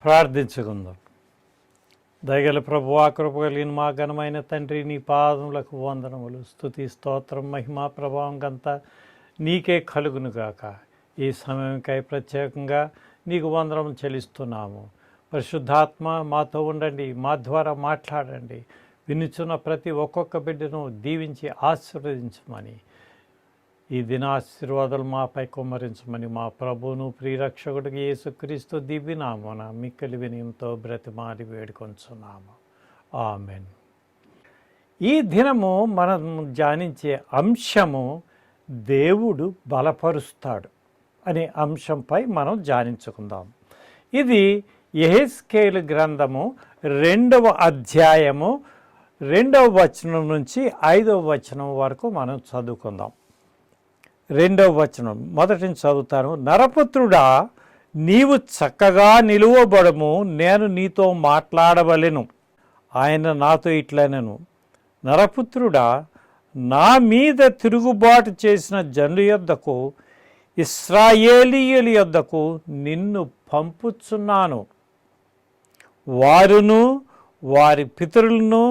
ప్రార్థించుకుందాం. దయగల ప్రభువా, కృప కలిగిన మా ఘనమైన తండ్రి, నీ పాదములకు వందనములు, స్తుతి, స్తోత్రం, మహిమా ప్రభావం గంతా నీకే కలుగునుగాక. ఈ సమయంకై ప్రత్యేకంగా నీకు వందనం చెల్లిస్తున్నాము. పరిశుద్ధాత్మ మాతో ఉండండి, మా ద్వారా మాట్లాడండి. వినుచున్న ప్రతి ఒక్కొక్క బిడ్డను దీవించి ఆశీర్వదించమని, ఈ దినాశీర్వాదాలు మాపై కుమ్మరించమని మా ప్రభువును ప్రియరక్షకుడికి యేసుక్రీస్తు దివ్యనామమున మిక్కిలి వినయంతో బ్రతిమాలి వేడుకొంచున్నాము. ఆమెన్. ఈ దినము మనం ధ్యానించే అంశము దేవుడు బలపరుస్తాడు అనే అంశంపై మనం ధ్యానించుకుందాం. ఇది యెహెజ్కేలు గ్రంథము 2వ అధ్యాయము 2వ వచనం నుంచి 5వ వచనం వరకు మనం చదువుకుందాం. 2వ వచనం మొదటి చదువుతాను. నరపుత్రుడా, నీవు చక్కగా నిలువబడము, నేను నీతో మాట్లాడవలెను. ఆయన నాతో ఇట్లనెను, నరపుత్రుడా, నా మీద తిరుగుబాటు చేసిన జనుల యొద్దకు, ఇశ్రాయేలీయుల యొద్దకు నిన్ను పంపుచున్నాను. వారును వారి పితరులను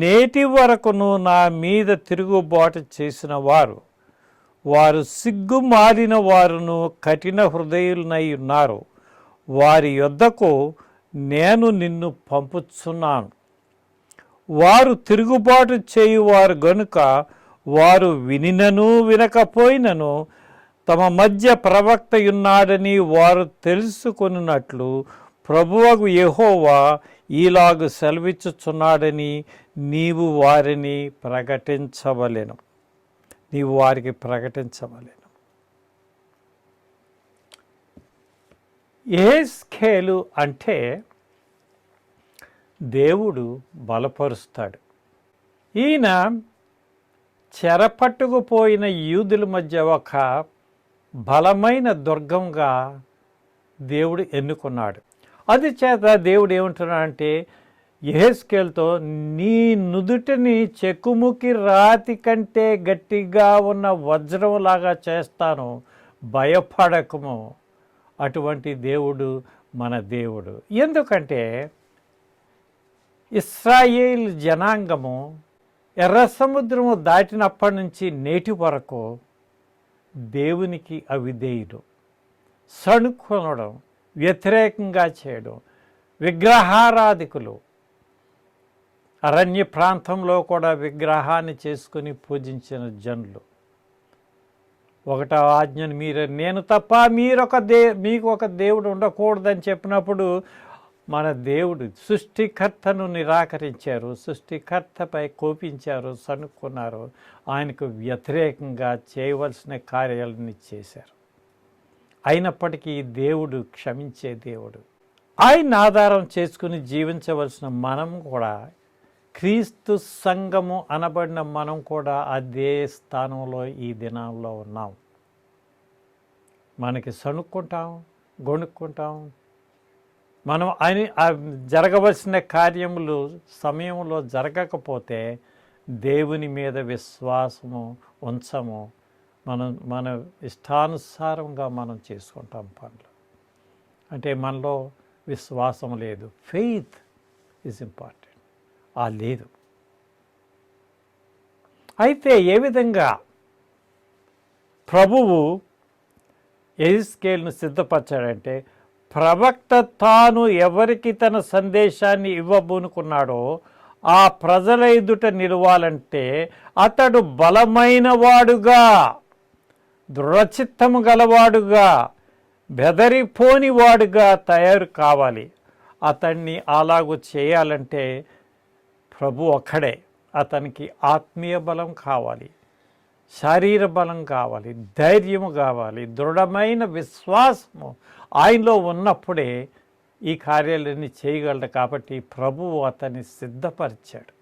నేటి వరకును నా మీద తిరుగుబాటు చేసిన వారు సిగ్గుమాలిన వారును కఠిన హృదయులనై ఉన్నారు. వారి యొద్దకు నేను నిన్ను పంపుచున్నాను. వారు తిరుగుబాటు చేయువారు గనుక వారు వినినను వినకపోయినను తమ మధ్య ప్రవక్తయున్నాడని వారు తెలుసుకొనున్నట్లు ప్రభువగు యెహోవా ఈలాగు సెలవిచ్చుచున్నాడని నీవు వారికి ప్రకటించవలెను. యెహెజ్కేలు అంటే దేవుడు బలపరుస్తాడు. ఈయన చెరపట్టుకుపోయిన యూదుల మధ్య ఒక బలమైన దుర్గంగా దేవుడు ఎన్నుకున్నాడు. అందుచేత దేవుడు ఏమంటున్నాడంటే యెహెజ్కేలుతో, నీ నుదుటిని చెక్కుముకి రాతి కంటే గట్టిగా ఉన్న వజ్రంలాగా చేస్తాను, భయపడకము. అటువంటి దేవుడు మన దేవుడు. ఎందుకంటే ఇశ్రాయేల్ జనాంగము ఎర్ర సముద్రము దాటినప్పటి నుంచి నేటి వరకు దేవునికి అవిధేయుడు, సణుకొనడం, వ్యతిరేకంగా చేయడం, విగ్రహారాధికులు. అరణ్య ప్రాంతంలో కూడా విగ్రహాన్ని చేసుకుని పూజించిన జనులు. 1వ ఆజ్ఞను నేను తప్ప మీకు ఒక దేవుడు ఉండకూడదని చెప్పినప్పుడు మన దేవుడు సృష్టికర్తను నిరాకరించారు, సృష్టికర్తపై కోపించారు, సనుక్కున్నారు. ఆయనకు వ్యతిరేకంగా చేయవలసిన కార్యాలని చేశారు. అయినప్పటికీ దేవుడు క్షమించే దేవుడు. ఆయన ఆధారం చేసుకుని జీవించవలసిన మనం కూడా, క్రీస్తు సంఘము అనబడిన మనం కూడా అదే స్థానంలో ఈ దినాల్లో ఉన్నాం. మనకి సణుక్కుంటాం, గొణుక్కుంటాం. మనం జరగవలసిన కార్యములు సమయంలో జరగకపోతే దేవుని మీద విశ్వాసము ఉంచము. మన ఇష్టానుసారంగా మనం చేసుకుంటాం పనులు. అంటే మనలో విశ్వాసం లేదు. Faith is important. లేదు. అయితే ఏ విధంగా ప్రభువు యెహెజ్కేలును సిద్ధపరచాడంటే, ప్రవక్త తాను ఎవరికి తన సందేశాన్ని ఇవ్వబోనుకున్నాడో ఆ ప్రజల ఎదుట నిలవాలంటే అతడు బలమైన వాడుగా, దృఢచిత్తము గలవాడుగా, బెదరిపోని వాడుగా తయారు కావాలి. అతన్ని అలాగూ చేయాలంటే ప్రభు ఒక్కడే. అతనికి ఆత్మీయ బలం కావాలి, శరీర బలం కావాలి, ధైర్యము కావాలి, దృఢమైన విశ్వాసము ఆయనలో ఉన్నప్పుడే ఈ కార్యాలన్నీ చేయగలడు. కాబట్టి ప్రభువు అతన్ని సిద్ధపరిచాడు.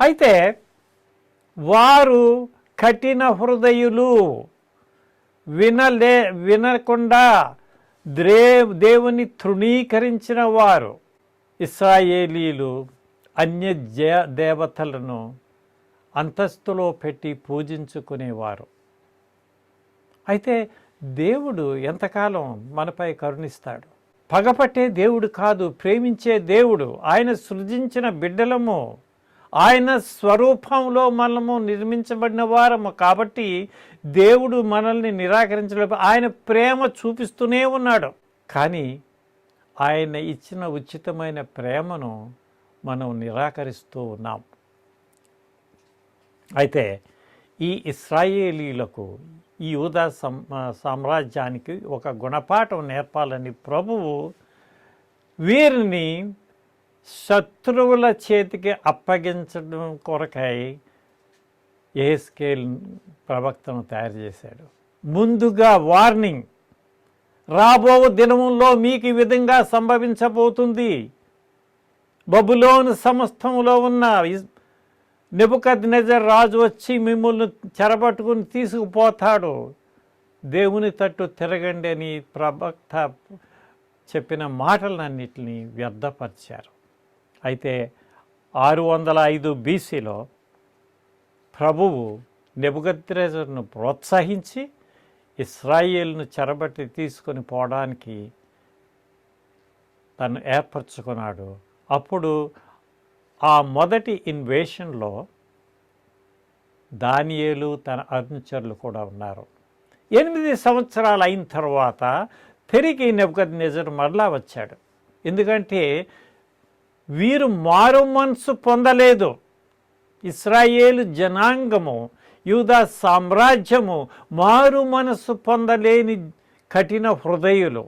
అయితే వారు కఠిన హృదయులు, వినకుండా దేవుని తృణీకరించిన వారు. ఇశ్రాయేలీలు అన్య దేవతలను అంతస్తులో పెట్టి పూజించుకునేవారు. అయితే దేవుడు ఎంతకాలం మనపై కరుణిస్తాడు? పగపట్టే దేవుడు కాదు, ప్రేమించే దేవుడు. ఆయన సృజించిన బిడ్డలము, ఆయన స్వరూపంలో మనము నిర్మించబడిన వారము. కాబట్టి దేవుడు మనల్ని నిరాకరించలేదు. ఆయన ప్రేమ చూపిస్తూనే ఉన్నాడు. కానీ ఆయన ఇచ్చిన ఉచితమైన ప్రేమను మనం నిరాకరిస్తూ ఉన్నాం. అయితే ఈ ఇశ్రాయేలీలకు, ఈ యూదా సామ్రాజ్యానికి ఒక గుణపాఠం నేర్పాలని ప్రభువు వీరిని శత్రువుల చేతికి అప్పగించడం కొరకై యెహెజ్కేలు ప్రవక్తను తయారు చేశాడు. ముందుగా వార్నింగ్, రాబో దినముల్లో మీకు ఈ విధంగా సంభవించబోతుంది. బబులోను సమస్తంలో ఉన్న నెబుకద్నెజర్ రాజు వచ్చి మిమ్మల్ని చెరబట్టుకుని తీసుకుపోతాడు. దేవుని తట్టు తిరగండి అని ప్రవక్త చెప్పిన మాటలన్నిటిని వ్యర్థపరిచారు. అయితే 605 BCలో ప్రభువు నెబుకద్నెజర్ను ప్రోత్సహించి ఇశ్రాయేలును చెరబట్టి తీసుకొని పోవడానికి తను ఏర్పరచుకున్నాడు. అప్పుడు ఆ మొదటి ఇన్వేషన్లో దానియేలు తన అనుచరులు కూడా ఉన్నారు. 8 సంవత్సరాలు అయిన తర్వాత తిరిగి నెబుకద్నెజర్ మరలా వచ్చాడు. ఎందుకంటే వీరు మారు మనసు పొందలేదు. ఇశ్రాయేలు జనాంగము, యూదా సామ్రాజ్యము మారు మనసు పొందలేని కఠిన హృదయులు.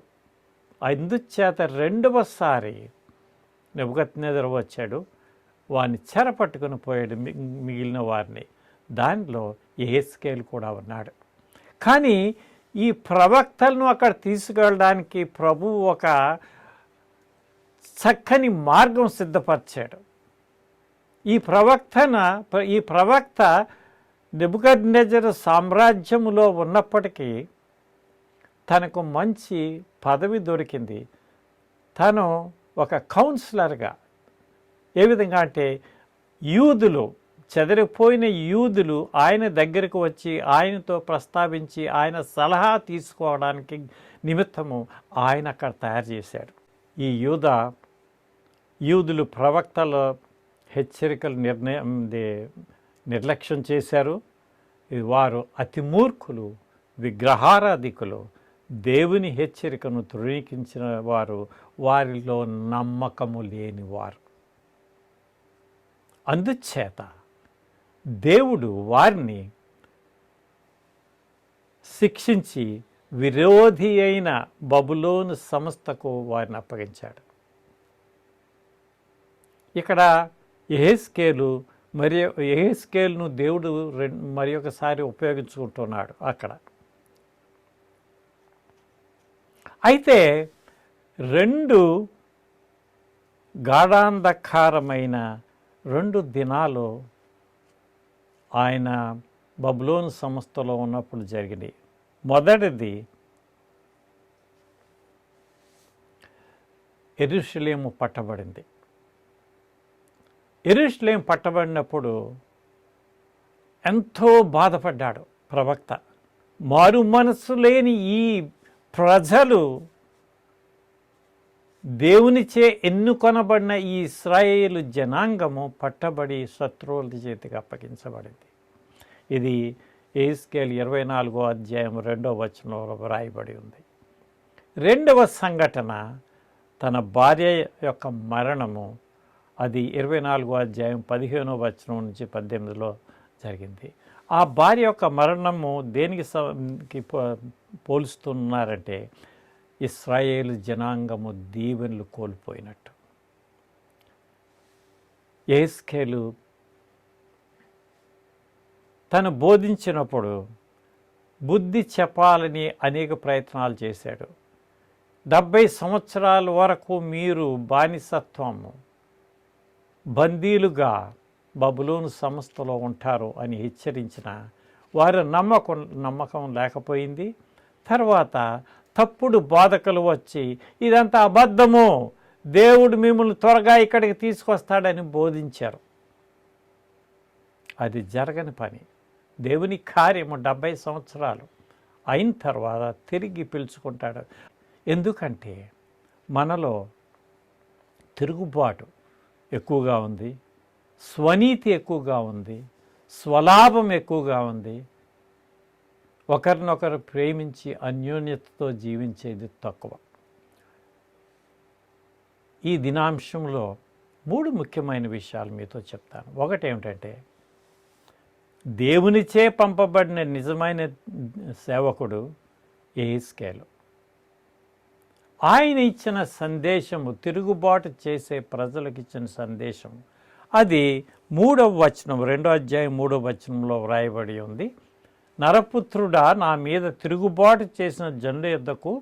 అందుచేత రెండవసారి నెబుకద్నెజర్ వచ్చాడు, వారిని చెరపట్టుకుని పోయాడు, మిగిలిన వారిని. దానిలో యెహెజ్కేలు కూడా ఉన్నాడు. కానీ ఈ ప్రవక్తలను అక్కడ తీసుకెళ్ళడానికి ప్రభువు ఒక చక్కని మార్గం సిద్ధపరిచాడు. ఈ ప్రవక్త నెబుకద్నెజర్ సామ్రాజ్యములో ఉన్నప్పటికీ తనకు మంచి పదవి దొరికింది. తను ఒక కౌన్సిలర్గా, ఏ విధంగా అంటే యూదులు, చెదిరిపోయిన యూదులు ఆయన దగ్గరకు వచ్చి ఆయనతో ప్రస్తావించి ఆయన సలహా తీసుకోవడానికి నిమిత్తము ఆయన అక్కడ తయారు చేశాడు. ఈ యూదులు ప్రవక్తల హెచ్చరికలు నిర్లక్ష్యం చేశారు. వారు అతి మూర్ఖులు, విగ్రహారాధికులు, దేవుని హెచ్చరికను తృణీకరించిన వారు, వారిలో నమ్మకము లేనివారు. అందుచేత దేవుడు వారిని శిక్షించి విరోధి అయిన బబులోను సంస్థకు వారిని అప్పగించాడు. ఇక్కడ యెహెజ్కేలును దేవుడు మరి ఒకసారి ఉపయోగించుకుంటున్నాడు అక్కడ. అయితే 2 గాఢాంధకారమైన 2 దినాలు ఆయన బబులోను సంస్థలో ఉన్నప్పుడు జరిగినాయి. మొదటిది యెరూషలేము పట్టబడింది. యెరూషలేము పట్టబడినప్పుడు ఎంతో బాధపడ్డాడు ప్రవక్త. మారు మనస్సు లేని ఈ ప్రజలు దేవునిచే ఎన్నుకొనబడిన ఈ ఇశ్రాయేలు జనాంగము పట్టబడి శత్రువుల చేతికి అప్పగించబడింది. ఇది యెహెజ్కేలు 24వ అధ్యాయం 2వ వచనంలో వ్రాయబడి ఉంది. రెండవ సంఘటన తన భార్య యొక్క మరణము. అది 24వ అధ్యాయం 15వ వచనం నుంచి 18లో జరిగింది. ఆ భార్య యొక్క మరణము దేనికి పోలుస్తున్నారంటే ఇశ్రాయేలు జనాంగము దీవెనలు కోల్పోయినట్టు. యెహెజ్కేలు తను బోధించినప్పుడు బుద్ధి చెప్పాలని అనేక ప్రయత్నాలు చేశాడు. 70 సంవత్సరాల వరకు మీరు బానిసత్వము, బందీలుగా బబులోను సంస్థలో ఉంటారు అని హెచ్చరించిన వారి నమ్మకం లేకపోయింది. తర్వాత తప్పుడు బోధకులు వచ్చి ఇదంతా అబద్ధము, దేవుడు మిమ్మల్ని త్వరగా ఇక్కడికి తీసుకొస్తాడని బోధించారు. అది జరగని పని. దేవుని కార్యము 70 సంవత్సరాలు అయిన తర్వాత తిరిగి పిలుచుకుంటాడు. ఎందుకంటే మనలో తిరుగుబాటు ఎక్కువగా ఉంది, స్వనీతి ఎక్కువగా ఉంది, స్వలాభం ఎక్కువగా ఉంది, ఒకరినొకరు ప్రేమించి అన్యోన్యతతో జీవించేది తక్కువ. ఈ దినాంశంలో 3 ముఖ్యమైన విషయాలు మీతో చెప్తాను. ఒకటేమిటంటే, దేవునిచే పంపబడిన నిజమైన సేవకుడు యెహెజ్కేలు. ఆయన ఇచ్చిన సందేశము, తిరుగుబాటు చేసే ప్రజలకు ఇచ్చిన సందేశం, అది 3వ వచనం, 2వ అధ్యాయం 3వ వచనంలో వ్రాయబడి ఉంది. నరపుత్రుడా, నా మీద తిరుగుబాటు చేసిన జనుల యొద్దకు,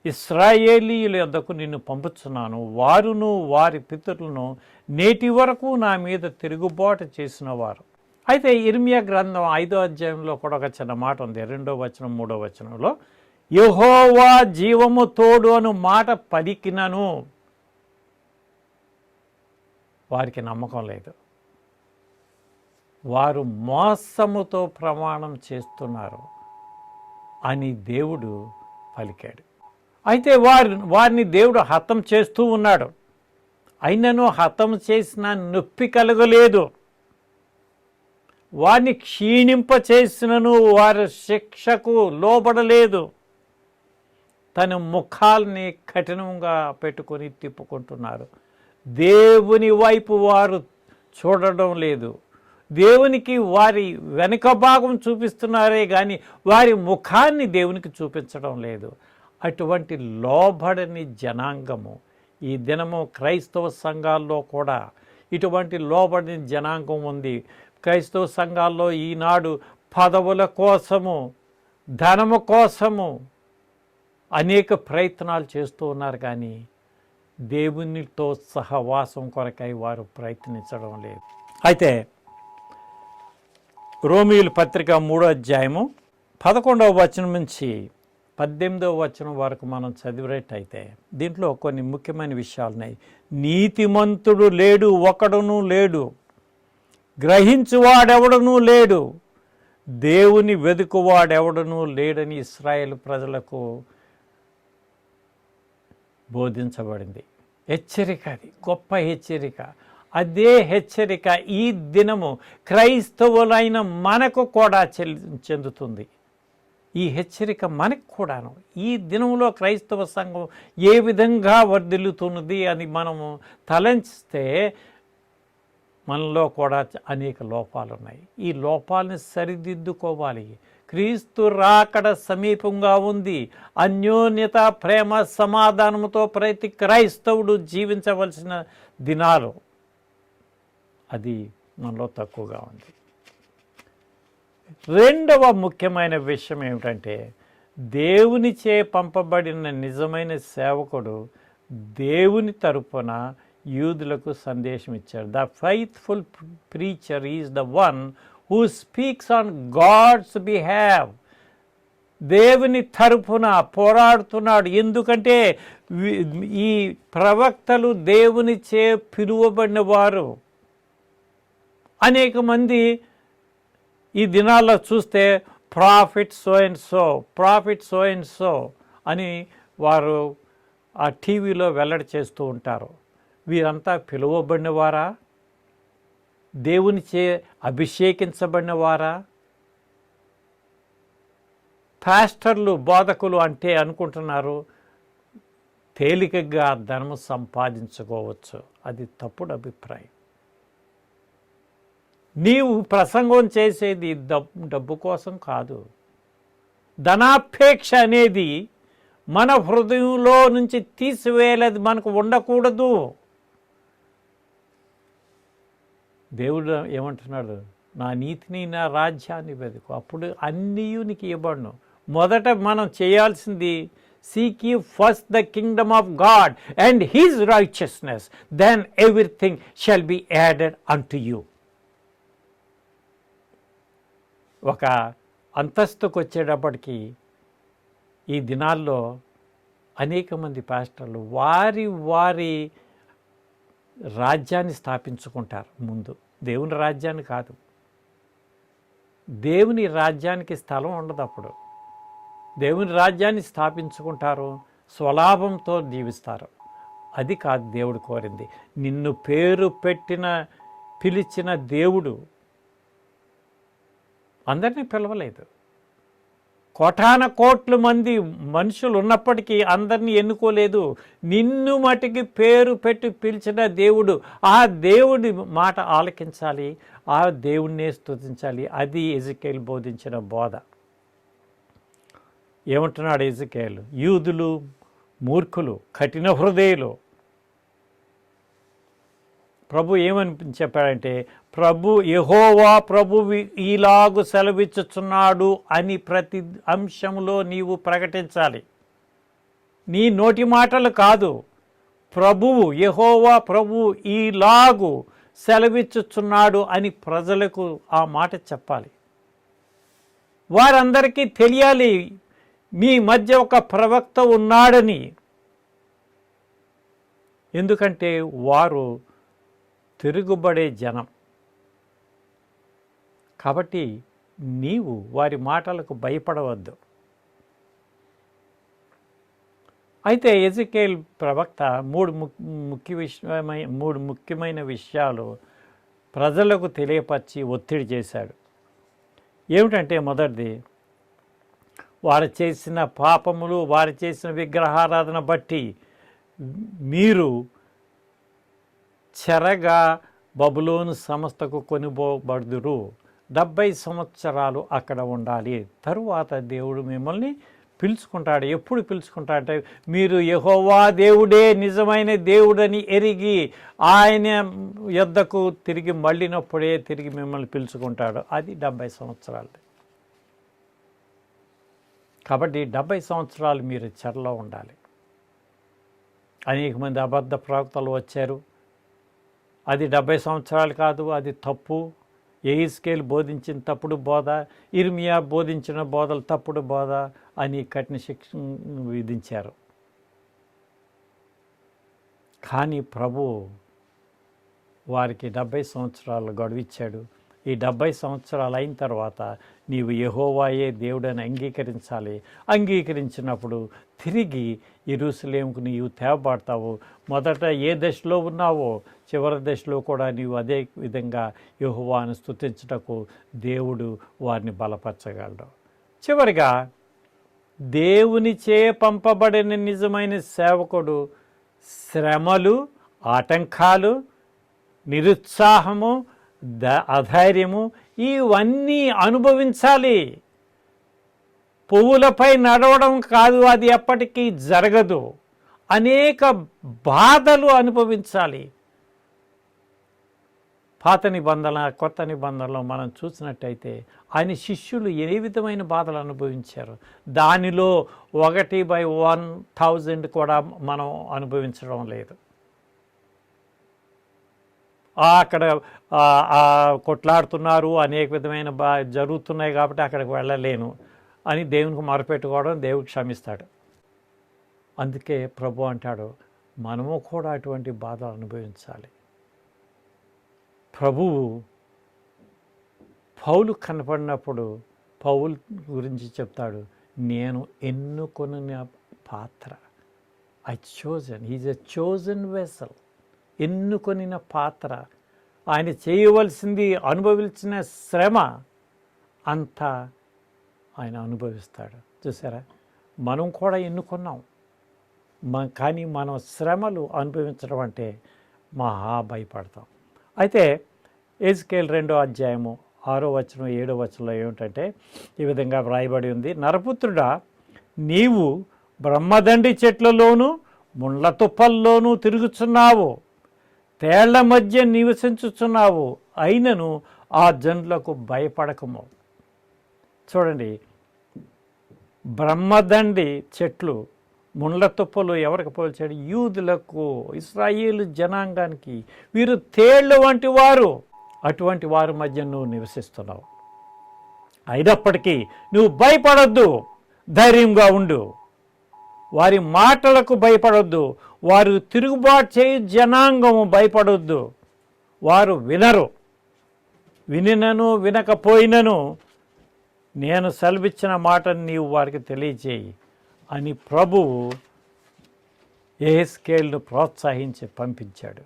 ఇశ్రాయేలీయుల యొద్దకు నిన్ను పంపుచున్నాను. వారును వారి పితరులను నేటి వరకు నా మీద తిరుగుబాటు చేసిన వారు. అయితే ఇర్మియా గ్రంథం 5వ అధ్యాయంలో కూడా ఒక చిన్న మాట ఉంది. 2వ వచనం 3వ వచనంలో, యెహోవా జీవము తోడు అను మాట పలికినను వారికి నమ్మకం లేదు, వారు మోసముతో ప్రమాణం చేస్తున్నారు అని దేవుడు పలికాడు. అయితే వారిని దేవుడు హతం చేస్తూ ఉన్నాడు. అయినను హతం చేసిన నొప్పి కలగలేదు. వారిని క్షీణింపచేసినను వారి శిక్షకు లోబడలేదు. తన ముఖాల్ని కఠినంగా పెట్టుకొని తిప్పుకుంటున్నారు. దేవుని వైపు వారు చూడడం లేదు. దేవునికి వారి వెనుక భాగం చూపిస్తున్నారే కానీ వారి ముఖాన్ని దేవునికి చూపించడం లేదు. అటువంటి లోబడని జనాంగము ఈ దినము క్రైస్తవ సంఘాల్లో కూడా ఇటువంటి లోబడని జనాంగం ఉంది. క్రైస్తవ సంఘాల్లో ఈనాడు పదవుల కోసము, ధనము కోసము అనేక ప్రయత్నాలు చేస్తూ ఉన్నారు, కానీ దేవునితో సహవాసం కొరకై వారు ప్రయత్నించడం లేదు. అయితే రోమీయుల పత్రిక 3వ అధ్యాయము 11వ వచనం నుంచి 18వ వచనం వరకు మనం చదివినట్టయితే దీంట్లో కొన్ని ముఖ్యమైన విషయాలు ఉన్నాయి. నీతిమంతుడు లేడు, ఒకడును లేడు, గ్రహించువాడెవడనూ లేడు, దేవుని వెదుకువాడెవడనూ లేడని ఇశ్రాయేలు ప్రజలకు బోధించబడింది. హెచ్చరిక, అది గొప్ప హెచ్చరిక. అదే హెచ్చరిక ఈ దినము క్రైస్తవులైన మనకు కూడా చెందుతుంది. ఈ హెచ్చరిక మనకు కూడాను ఈ దినంలో క్రైస్తవ సంఘం ఏ విధంగా వర్ధిల్లుతున్నది అని మనము తలంచిస్తే మనలో కూడా అనేక లోపాలు ఉన్నాయి. ఈ లోపాలని సరిదిద్దుకోవాలి. క్రీస్తు రాకడ సమీపంగా ఉంది. అన్యోన్యత, ప్రేమ, సమాధానంతో ప్రతి క్రైస్తవుడు జీవించవలసిన దినాలు అది మనలో తక్కువగా ఉంది. రెండవ ముఖ్యమైన విషయం ఏమిటంటే, దేవునిచే పంపబడిన నిజమైన సేవకుడు దేవుని తరపున యూదులకు సందేశం ఇచ్చాడు. The faithful preacher is the one who speaks on God's behalf. దేవుని తరపున పోరాడుతున్నాడు. ఎందుకంటే ఈ ప్రవక్తలు దేవునిచే పిలువబడిన వారు. అనేక మంది ఈ దినాల్లో చూస్తే profit so and so, profit so and so అని వారు ఆ టీవీలో వెల్లడి చేస్తూ ఉంటారు. వీరంతా పిలువబడిన వారా? దేవునిచే అభిషేకించబడిన వారా? పాస్టర్లు, బోధకులు అంటే అనుకుంటున్నారు తేలికగా ధనము సంపాదించుకోవచ్చు. అది తప్పుడు అభిప్రాయం. నీవు ప్రసంగం చేసేది డబ్బు కోసం కాదు. ధనాపేక్ష అనేది మన హృదయంలో నుంచి తీసివేయలేదు, మనకు ఉండకూడదు. దేవుడు ఏమంటున్నాడు? నా నీతిని, నా రాజ్యాన్ని వెతుకు, అప్పుడు అన్నీ నీకు ఇవ్వబడును. మొదట మనం చేయాల్సింది seek ye first the kingdom of God and his righteousness, then everything shall be added unto you. ఒక అంతస్తుకు వచ్చేటప్పటికి ఈ దినాల్లో అనేక మంది పాస్టర్లు వారి రాజ్యాన్ని స్థాపించుకుంటారు. ముందు దేవుని రాజ్యాన్ని కాదు. దేవుని రాజ్యానికి స్థలం ఉండదు. అప్పుడు దేవుని రాజ్యాన్ని స్థాపించుకుంటారు, స్వలాభంతో జీవిస్తారు. అది కాదు దేవుడు కోరింది. నిన్ను పేరు పిలిచిన దేవుడు అందరినీ పిలవలేదు. కోటాన కోట్ల మంది మనుషులు ఉన్నప్పటికీ అందరినీ ఎన్నుకోలేదు. నిన్ను మటుకి పేరు పిలిచిన దేవుడు, ఆ దేవుడి మాట ఆలకించాలి, ఆ దేవుణ్ణే స్తుతించాలి. అది ఎజికేల్ బోధించిన బోధ. ఏమంటున్నాడు ఎజికేల్? యూదులు మూర్ఖులు, కఠిన హృదయులు. ప్రభు ఏమని చెప్పాడంటే, యెహోవా ప్రభు ఈలాగు సెలవిచ్చుచున్నాడు అని ప్రతి అంశంలో నీవు ప్రకటించాలి. నీ నోటి మాటలు కాదు, యెహోవా ప్రభు ఈలాగు సెలవిచ్చుచున్నాడు అని ప్రజలకు ఆ మాట చెప్పాలి. వారందరికీ తెలియాలి మీ మధ్య ఒక ప్రవక్త ఉన్నాడని. ఎందుకంటే వారు తిరుగుబడే జనం. కాబట్టి నీవు వారి మాటలకు భయపడవద్దు. అయితే ఎజికేల్ ప్రవక్త మూడు ముఖ్యమైన విషయాలు ప్రజలకు తెలియపరిచి ఒత్తిడి చేశాడు. ఏమిటంటే, మొదటిది, వారు చేసిన పాపములు, వారు చేసిన విగ్రహారాధన బట్టి మీరు చెరగా బబులోను సంస్థకు కొనిపోబడుదురు. 70 సంవత్సరాలు అక్కడ ఉండాలి. తరువాత దేవుడు మిమ్మల్ని పిలుచుకుంటాడు. ఎప్పుడు పిలుచుకుంటాడంటే, మీరు యెహోవా దేవుడే నిజమైన దేవుడని ఎరిగి ఆయన యొద్దకు తిరిగి మళ్ళినప్పుడే తిరిగి మిమ్మల్ని పిలుచుకుంటాడు. అది 70 సంవత్సరాలు. కాబట్టి 70 సంవత్సరాలు మీరు చెరలో ఉండాలి. అనేక మంది అబద్ధ ప్రవక్తలు వచ్చారు. అది 70 సంవత్సరాలు కాదు, అది తప్పు. యెహెజ్కేలు బోధించిన తప్పుడు బోధ, ఇర్మియా బోధించిన బోధలు తప్పుడు బోధ అని కఠిన శిక్ష విధించారు. కానీ ప్రభు వారికి 70 సంవత్సరాలు గడువిచ్చాడు. ఈ 70 సంవత్సరాలు అయిన తర్వాత నీవు యెహోవాయే దేవుడని అంగీకరించాలి. అంగీకరించినప్పుడు తిరిగి యెరూషలేముకు నీవు తేవబడతావు. మొదట ఏ దశలో ఉన్నావో చివరి దశలో కూడా నీవు అదే విధంగా యెహోవాను స్తుతించుటకు దేవుడు వారిని బలపరచగలడు. చివరిగా, దేవునిచే పంపబడిన నిజమైన సేవకుడు శ్రమలు, ఆటంకాలు, నిరుత్సాహము, అధైర్యము ఇవన్నీ అనుభవించాలి. పువ్వులపై నడవడం కాదు, అది ఎప్పటికీ జరగదు. అనేక బాధలు అనుభవించాలి. పాత నిబంధన, కొత్త నిబంధనలో మనం చూసినట్టయితే ఆయన శిష్యులు ఏ విధమైన బాధలు అనుభవించారు. దానిలో 1/1000 కూడా మనం అనుభవించడం లేదు. అక్కడ కొట్లాడుతున్నారు, అనేక విధమైన జరుగుతున్నాయి కాబట్టి అక్కడికి వెళ్ళలేను అని దేవునికి మొరపెట్టుకోవడం దేవుడు క్షమిస్తాడు. అందుకే ప్రభు అంటాడు, మనము కూడా అటువంటి బాధలు అనుభవించాలి. ప్రభువు పౌలు కనపడినప్పుడు పౌలు గురించి చెప్తాడు, నేను ఎన్నుకొనిన పాత్ర. He's a chosen vessel. ఎన్నుకొనిన పాత్ర. ఆయన చేయవలసింది, అనుభవించిన శ్రమ అంతా ఆయన అనుభవిస్తాడు. చూసారా, మనం కూడా ఎన్నుకున్నాం, కానీ మనం శ్రమలు అనుభవించడం అంటే మహా భయపడతాం. అయితే యెహెజ్కేలు 2వ అధ్యాయము 6వ వచనం 7వ వచనంలో ఏమిటంటే ఈ విధంగా వ్రాయబడి ఉంది, నరపుత్రుడా, నీవు బ్రహ్మదండి చెట్లలోనూ ముండ్ల తుప్పల్లోనూ తిరుగుచున్నావు, తేళ్ల మధ్య నివసించుచున్నావు, అయినను ఆ జనులకు భయపడకము. చూడండి, బ్రహ్మదండి చెట్లు, ముండ్ల తుప్పలు ఎవరికి పోల్చాడు? యూదులకు, ఇశ్రాయేలు జనాంగానికి. వీరు తేళ్లు వంటి వారు. అటువంటి వారి మధ్య నువ్వు నివసిస్తున్నావు. అయినప్పటికీ నువ్వు భయపడొద్దు, ధైర్యంగా ఉండు. వారి మాటలకు భయపడొద్దు. వారు తిరుగుబాటు చేయు జనాంగము భయపడొద్దు. వారు వినరు. వినినను వినకపోయినను నేను సెలవిచ్చిన మాటను నీవు వారికి తెలియచేయి అని ప్రభువు యెహెజ్కేలును ప్రోత్సహించి పంపించాడు.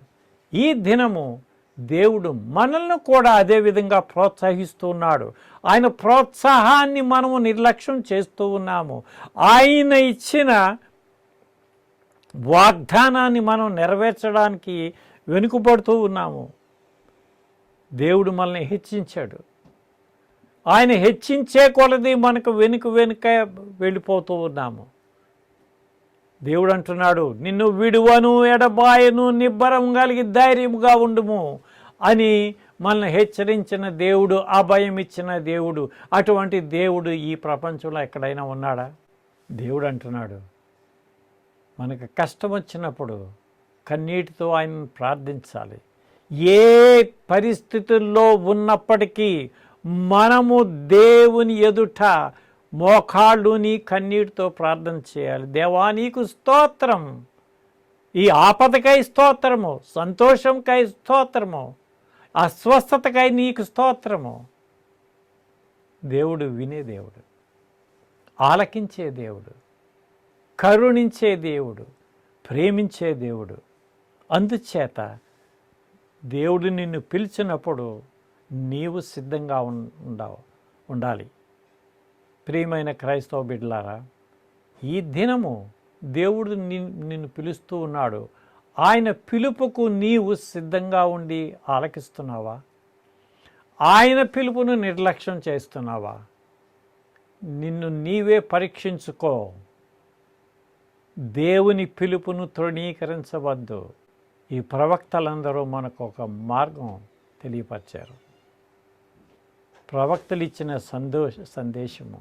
ఈ దినము దేవుడు మనల్ని కూడా అదే విధంగా ప్రోత్సహిస్తూ ఉన్నాడు. ఆయన ప్రోత్సాహాన్ని మనము నిర్లక్ష్యం చేస్తూ ఉన్నాము. ఆయన ఇచ్చిన వాగ్దానాన్ని మనం నెరవేర్చడానికి వెనుకబడుతూ ఉన్నాము. దేవుడు మనల్ని హెచ్చించాడు. ఆయన హెచ్చించే కొలది మనకు వెనుక వెళ్ళిపోతూ ఉన్నాము. దేవుడు అంటున్నాడు, నిన్ను విడువను, ఎడబాయను, నిబ్బరం కలిగి ధైర్యముగా ఉండుము అని మనల్ని హెచ్చరించిన దేవుడు, అభయం ఇచ్చిన దేవుడు. అటువంటి దేవుడు ఈ ప్రపంచంలో ఎక్కడైనా ఉన్నాడా? దేవుడు అంటున్నాడు, మనకు కష్టం వచ్చినప్పుడు కన్నీటితో ఆయనను ప్రార్థించాలి. ఏ పరిస్థితుల్లో ఉన్నప్పటికీ మనము దేవుని ఎదుట మోకాళ్ళుని కన్నీటితో ప్రార్థన చేయాలి. దేవా నీకు స్తోత్రం, ఈ ఆపదకై స్తోత్రము, సంతోషంకై స్తోత్రము, అస్వస్థతకై నీకు స్తోత్రము. దేవుడు వినే దేవుడు, ఆలకించే దేవుడు, కరుణించే దేవుడు, ప్రేమించే దేవుడు. అందుచేత దేవుడు నిన్ను పిలిచినప్పుడు నీవు సిద్ధంగా ఉండాలి. ప్రియమైన క్రైస్తవ బిడ్డలారా, ఈ దినము దేవుడు నిన్ను పిలుస్తూ ఉన్నాడు. ఆయన పిలుపుకు నీవు సిద్ధంగా ఉండి ఆలకిస్తున్నావా? ఆయన పిలుపును నిర్లక్ష్యం చేస్తున్నావా? నిన్ను నీవే పరీక్షించుకో. దేవుని పిలుపును తృణీకరించవద్దు. ఈ ప్రవక్తలందరూ మనకు ఒక మార్గం తెలియపరిచారు. ప్రవక్తలు ఇచ్చిన సందేశము,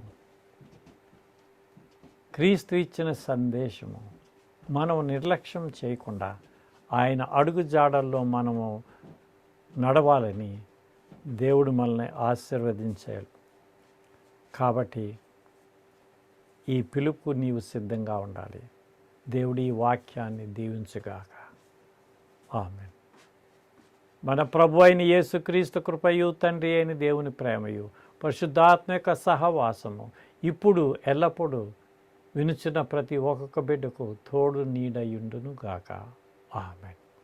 క్రీస్తు ఇచ్చిన సందేశము మనం నిర్లక్ష్యం చేయకుండా ఆయన అడుగు జాడల్లో మనము నడవాలని దేవుడు మనల్ని ఆశీర్వదించాడు. కాబట్టి ఈ పిలుపు నీవు సిద్ధంగా ఉండాలి. దేవుడి ఈ వాక్యాన్ని దీవించుగాక. ఆమేన్. మన ప్రభు అయిన యేసుక్రీస్తు కృపయు, తండ్రి అయిన దేవుని ప్రేమయు, పరిశుద్ధాత్మ యొక్క సహవాసము ఇప్పుడు ఎల్లప్పుడూ వినుచున్న ప్రతి ఒక్కొక్క బిడ్డకు తోడు నీడయుండును గాక. ఆమేన్.